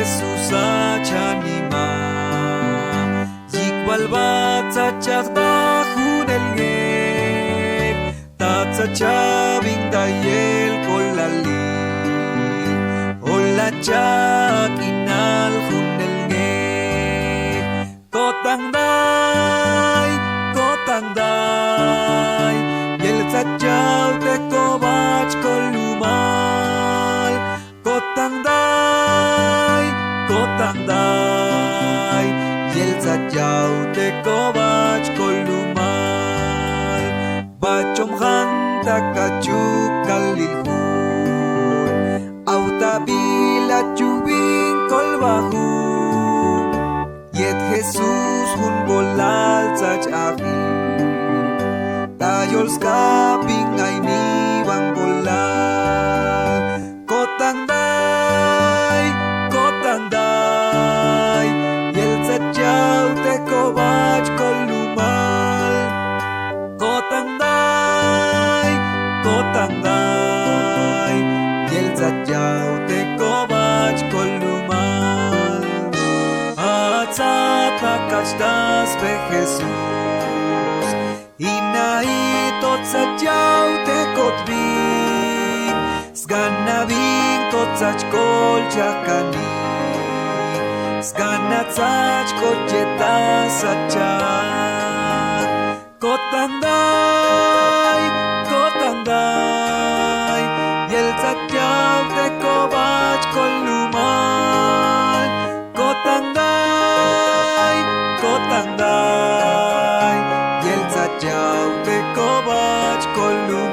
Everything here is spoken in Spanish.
Jesus achanima Yikbalbat sachazba hunelge Tatsa chabing dayel kolali Hola chak inal hunelge Kotangday Yel sachaw te kobach kolumal Kotangday Yel sachaw te kobach kolumal Bachom hanta kachuk kalilhun Autabila chubin kolbahun Yet Jesus hun bolal sach ahi Tayol skaping ay ni bang bolal Kotangday Yel sachaw te kobach kolumal Kotangday Yel sachaw te kobach kolumal Atzapakashtas be Jesus Inaitot sachaw te kotbin Sganabin totsach kol chakani Sganatsach kocheta sachat Kotangday Yel sachaw te kobach kolumal Kotangday Yel sachaw te kobach kolumal